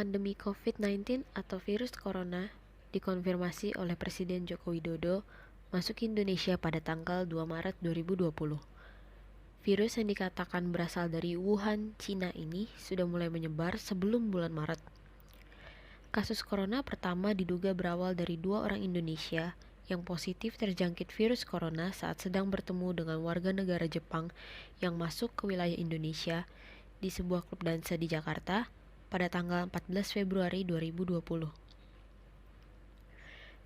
Pandemi COVID-19 atau virus corona dikonfirmasi oleh Presiden Joko Widodo masuk Indonesia pada tanggal 2 Maret 2020. Virus yang dikatakan berasal dari Wuhan, Cina ini sudah mulai menyebar sebelum bulan Maret. Kasus corona pertama diduga berawal dari 2 orang Indonesia yang positif terjangkit virus corona saat sedang bertemu dengan warga negara Jepang yang masuk ke wilayah Indonesia di sebuah klub dansa di Jakarta pada tanggal 14 Februari 2020.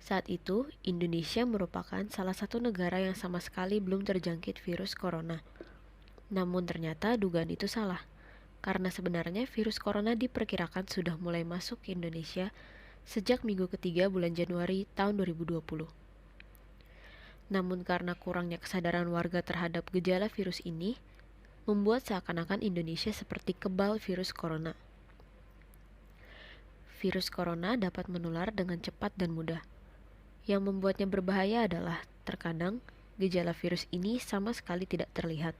Saat itu, Indonesia merupakan salah satu negara yang sama sekali belum terjangkit virus corona. Namun ternyata dugaan itu salah, karena sebenarnya virus corona diperkirakan sudah mulai masuk ke Indonesia sejak minggu ketiga bulan Januari tahun 2020. Namun karena kurangnya kesadaran warga terhadap gejala virus ini, membuat seakan-akan Indonesia seperti kebal virus corona. Virus corona dapat menular dengan cepat dan mudah. Yang membuatnya berbahaya adalah, terkadang, gejala virus ini sama sekali tidak terlihat.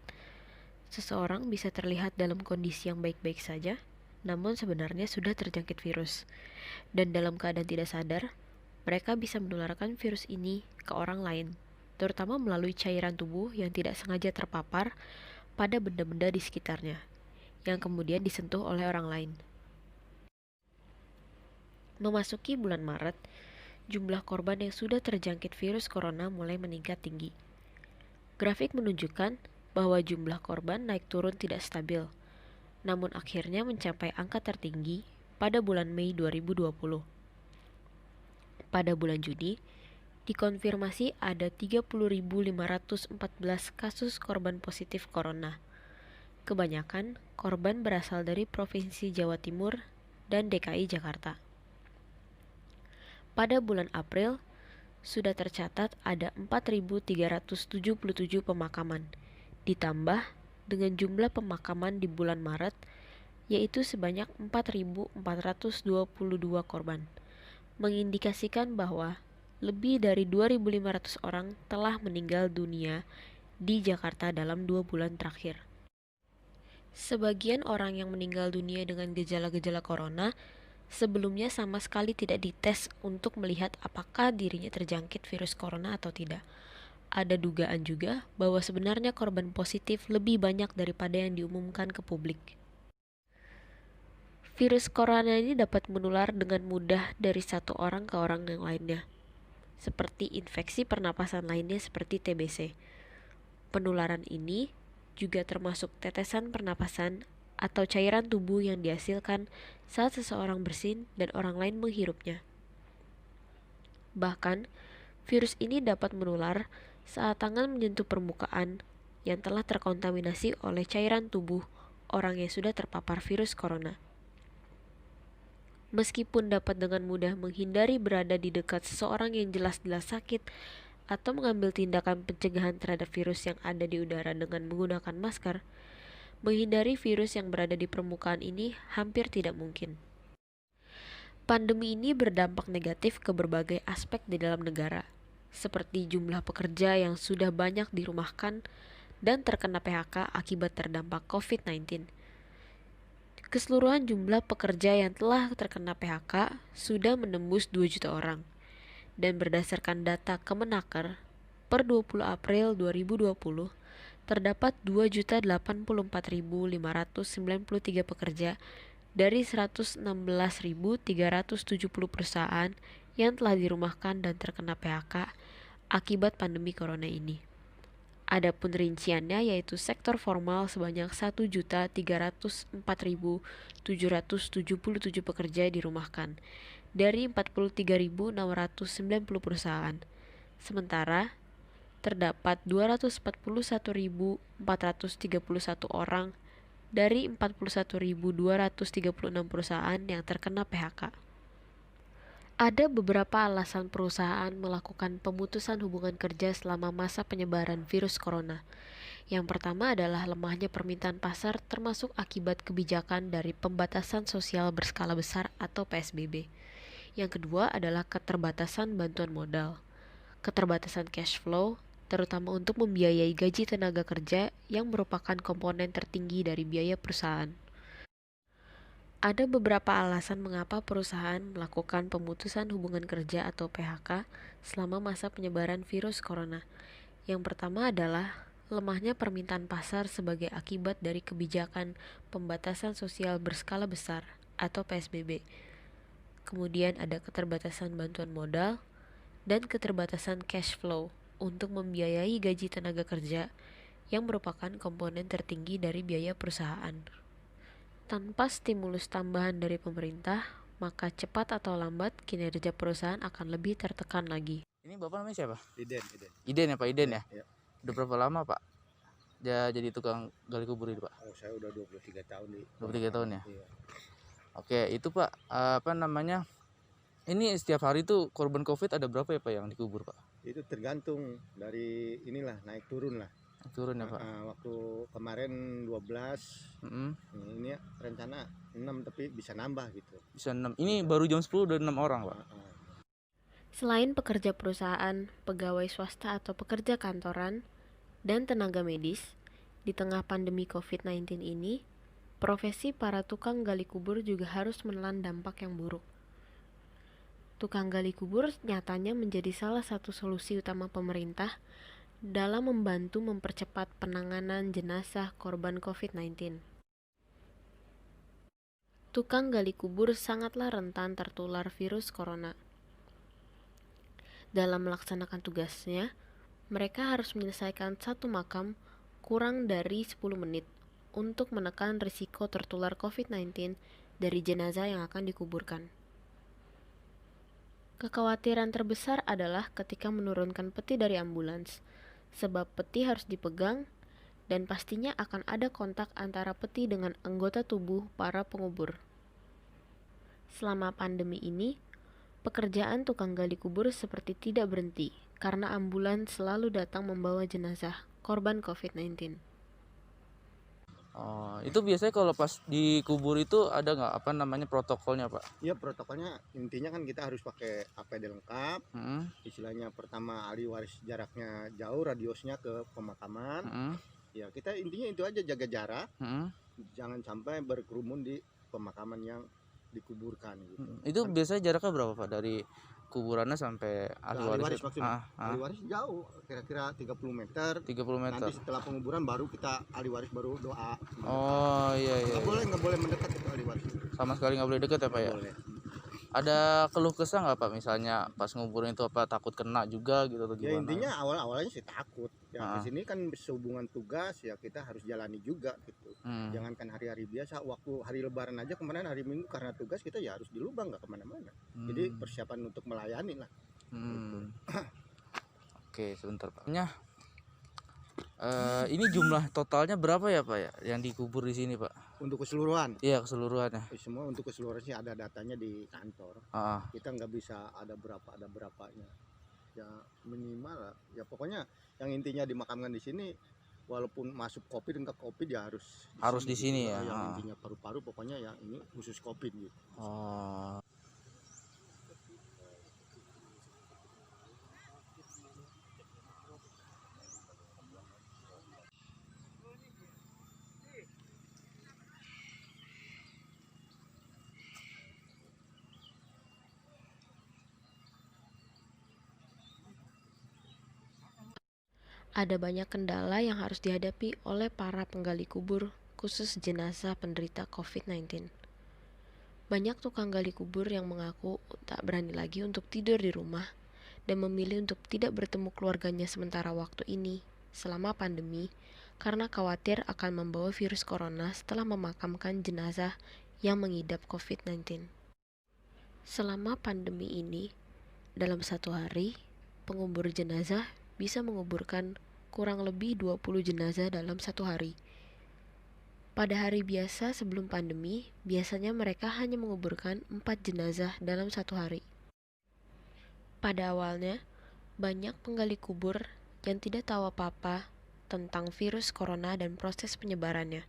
Seseorang bisa terlihat dalam kondisi yang baik-baik saja, namun sebenarnya sudah terjangkit virus. Dan dalam keadaan tidak sadar, mereka bisa menularkan virus ini ke orang lain, terutama melalui cairan tubuh yang tidak sengaja terpapar pada benda-benda di sekitarnya, yang kemudian disentuh oleh orang lain. Memasuki bulan Maret, jumlah korban yang sudah terjangkit virus corona mulai meningkat tinggi. Grafik menunjukkan bahwa jumlah korban naik turun tidak stabil, namun akhirnya mencapai angka tertinggi pada bulan Mei 2020. Pada bulan Juni, dikonfirmasi ada 30.514 kasus korban positif corona. Kebanyakan korban berasal dari Provinsi Jawa Timur dan DKI Jakarta. Pada bulan April, sudah tercatat ada 4.377 pemakaman, ditambah dengan jumlah pemakaman di bulan Maret, yaitu sebanyak 4.422 korban, mengindikasikan bahwa lebih dari 2.500 orang telah meninggal dunia di Jakarta dalam 2 bulan terakhir. Sebagian orang yang meninggal dunia dengan gejala-gejala corona sebelumnya sama sekali tidak dites untuk melihat apakah dirinya terjangkit virus corona atau tidak. Ada dugaan juga bahwa sebenarnya korban positif lebih banyak daripada yang diumumkan ke publik. Virus corona ini dapat menular dengan mudah dari satu orang ke orang yang lainnya, seperti infeksi pernapasan lainnya seperti TBC. Penularan ini juga termasuk tetesan pernapasan atau cairan tubuh yang dihasilkan saat seseorang bersin dan orang lain menghirupnya. Bahkan, virus ini dapat menular saat tangan menyentuh permukaan yang telah terkontaminasi oleh cairan tubuh orang yang sudah terpapar virus corona. Meskipun dapat dengan mudah menghindari berada di dekat seseorang yang jelas-jelas sakit atau mengambil tindakan pencegahan terhadap virus yang ada di udara dengan menggunakan masker, menghindari virus yang berada di permukaan ini hampir tidak mungkin. Pandemi ini berdampak negatif ke berbagai aspek di dalam negara, seperti jumlah pekerja yang sudah banyak dirumahkan dan terkena PHK akibat terdampak COVID-19. Keseluruhan jumlah pekerja yang telah terkena PHK sudah menembus 2 juta orang. Dan berdasarkan data Kemenaker, per 20 April 2020, terdapat 2.084.593 pekerja dari 116.370 perusahaan yang telah dirumahkan dan terkena PHK akibat pandemi corona ini. Adapun rinciannya yaitu sektor formal sebanyak 1.304.777 pekerja dirumahkan dari 43.690 perusahaan. Sementara terdapat 241.431 orang dari 41.236 perusahaan yang terkena PHK. Ada beberapa alasan perusahaan melakukan pemutusan hubungan kerja selama masa penyebaran virus corona. Yang pertama adalah lemahnya permintaan pasar termasuk akibat kebijakan dari pembatasan sosial berskala besar atau PSBB. Yang kedua adalah keterbatasan bantuan modal, keterbatasan cash flow, terutama untuk membiayai gaji tenaga kerja yang merupakan komponen tertinggi dari biaya perusahaan. Ada beberapa alasan mengapa perusahaan melakukan pemutusan hubungan kerja atau PHK selama masa penyebaran virus corona. Yang pertama adalah lemahnya permintaan pasar sebagai akibat dari kebijakan pembatasan sosial berskala besar atau PSBB. Kemudian ada keterbatasan bantuan modal dan keterbatasan cash flow untuk membiayai gaji tenaga kerja yang merupakan komponen tertinggi dari biaya perusahaan. Tanpa stimulus tambahan dari pemerintah, maka cepat atau lambat kinerja perusahaan akan lebih tertekan lagi. Ini Bapak namanya siapa? Iden. Iden ya Pak, Iden ya? Ya. Udah berapa lama Pak dia jadi tukang gali kubur itu Pak? Oh, saya udah 23 tahun di 23 tahun ya? Iya. Oke, itu Pak, apa namanya, ini setiap hari tuh korban COVID ada berapa ya Pak yang dikubur Pak? Itu tergantung dari inilah naik turun lah. Turun ya Pak? Waktu kemarin 12, ini rencana 6 tapi bisa nambah gitu. Bisa 6, ini baru jam 10 udah 6 orang Pak? Selain pekerja perusahaan, pegawai swasta atau pekerja kantoran, dan tenaga medis, di tengah pandemi COVID-19 ini, profesi para tukang gali kubur juga harus menelan dampak yang buruk. Tukang gali kubur nyatanya menjadi salah satu solusi utama pemerintah dalam membantu mempercepat penanganan jenazah korban COVID-19. Tukang gali kubur sangatlah rentan tertular virus corona. Dalam melaksanakan tugasnya, mereka harus menyelesaikan satu makam kurang dari 10 menit untuk menekan risiko tertular COVID-19 dari jenazah yang akan dikuburkan. Kekhawatiran terbesar adalah ketika menurunkan peti dari ambulans, sebab peti harus dipegang dan pastinya akan ada kontak antara peti dengan anggota tubuh para pengubur. Selama pandemi ini, pekerjaan tukang gali kubur seperti tidak berhenti karena ambulans selalu datang membawa jenazah korban COVID-19. Oh, itu biasanya kalau pas dikubur itu ada nggak apa namanya protokolnya Pak? Iya, protokolnya intinya kan kita harus pakai APD lengkap. Istilahnya pertama ahli waris jaraknya jauh, radiusnya ke pemakaman. Ya kita intinya itu aja, jaga jarak. Jangan sampai berkerumun di pemakaman yang dikuburkan gitu. Itu biasanya jaraknya berapa Pak dari kuburannya sampai ahli waris maksudnya. Ahli waris jauh, kira-kira 30 meter. 30 meter. Nanti setelah penguburan baru kita ahli waris baru doa. Oh iya. Nggak boleh mendekat itu ahli waris. Sama sekali nggak boleh dekat ya Pak ya? Boleh. Ada keluh kesah nggak Pak, misalnya pas nguburin itu apa takut kena juga gitu atau gimana? Ya intinya awalnya sih takut. Ya di sini kan sehubungan tugas ya kita harus jalani juga gitu. Jangankan hari-hari biasa, waktu hari Lebaran aja kemarin hari Minggu karena tugas kita ya harus di Lubang, nggak kemana-mana. Jadi persiapan untuk melayani lah. Gitu. Oke, sebentar Pak. Ini jumlah totalnya berapa ya Pak ya yang dikubur di sini Pak? Untuk keseluruhan? Iya, keseluruhannya. Semua untuk keseluruhan sih ada datanya di kantor. Kita nggak bisa ada berapanya. Ya minimal lah. Ya pokoknya yang intinya dimakamkan di sini, walaupun masuk COVID enggak COVID ya harus di sini ya. Yang intinya paru-paru pokoknya yang ini khusus COVID gitu. Ada banyak kendala yang harus dihadapi oleh para penggali kubur, khusus jenazah penderita COVID-19. Banyak tukang gali kubur yang mengaku tak berani lagi untuk tidur di rumah dan memilih untuk tidak bertemu keluarganya sementara waktu ini selama pandemi karena khawatir akan membawa virus corona setelah memakamkan jenazah yang mengidap COVID-19. Selama pandemi ini, dalam satu hari, pengubur jenazah bisa menguburkan kurang lebih 20 jenazah dalam satu hari. Pada hari biasa sebelum pandemi, biasanya mereka hanya menguburkan 4 jenazah dalam satu hari. Pada awalnya, banyak penggali kubur yang tidak tahu apa-apa tentang virus corona dan proses penyebarannya.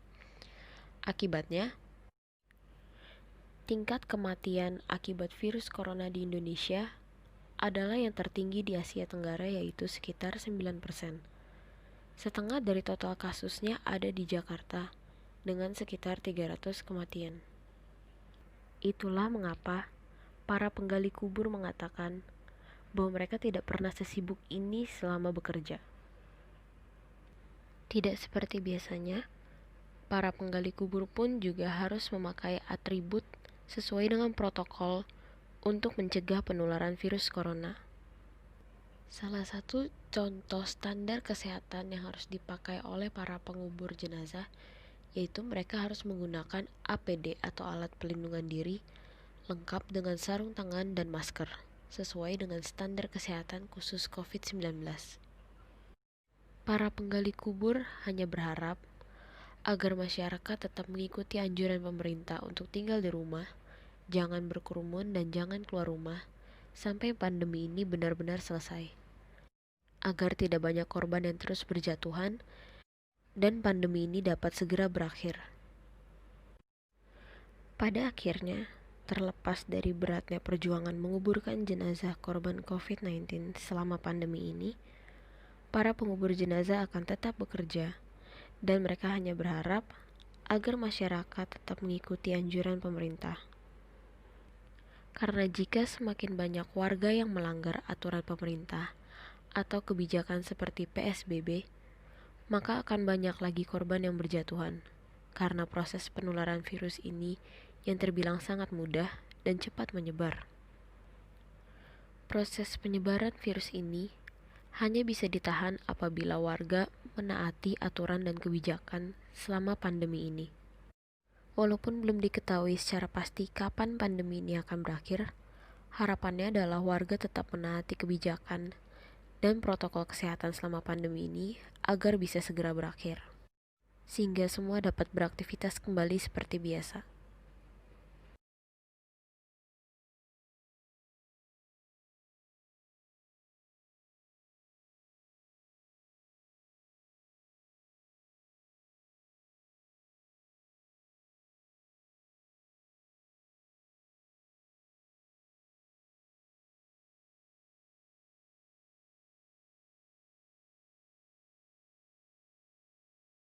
Akibatnya, tingkat kematian akibat virus corona di Indonesia adalah yang tertinggi di Asia Tenggara, yaitu sekitar 9%. Setengah dari total kasusnya ada di Jakarta dengan sekitar 300 kematian. Itulah mengapa para penggali kubur mengatakan bahwa mereka tidak pernah sesibuk ini selama bekerja. Tidak seperti biasanya, para penggali kubur pun juga harus memakai atribut sesuai dengan protokol untuk mencegah penularan virus corona. Salah satu contoh standar kesehatan yang harus dipakai oleh para pengubur jenazah yaitu mereka harus menggunakan APD atau alat pelindungan diri lengkap dengan sarung tangan dan masker sesuai dengan standar kesehatan khusus COVID-19. Para penggali kubur hanya berharap agar masyarakat tetap mengikuti anjuran pemerintah untuk tinggal di rumah, jangan berkerumun dan jangan keluar rumah sampai pandemi ini benar-benar selesai. Agar tidak banyak korban yang terus berjatuhan dan pandemi ini dapat segera berakhir. Pada akhirnya, terlepas dari beratnya perjuangan menguburkan jenazah korban COVID-19 selama pandemi ini, para pengubur jenazah akan tetap bekerja dan mereka hanya berharap agar masyarakat tetap mengikuti anjuran pemerintah. Karena jika semakin banyak warga yang melanggar aturan pemerintah atau kebijakan seperti PSBB, maka akan banyak lagi korban yang berjatuhan karena proses penularan virus ini yang terbilang sangat mudah dan cepat menyebar. Proses penyebaran virus ini hanya bisa ditahan apabila warga menaati aturan dan kebijakan selama pandemi ini. Walaupun belum diketahui secara pasti kapan pandemi ini akan berakhir, harapannya adalah warga tetap menaati kebijakan dan protokol kesehatan selama pandemi ini agar bisa segera berakhir, sehingga semua dapat beraktivitas kembali seperti biasa.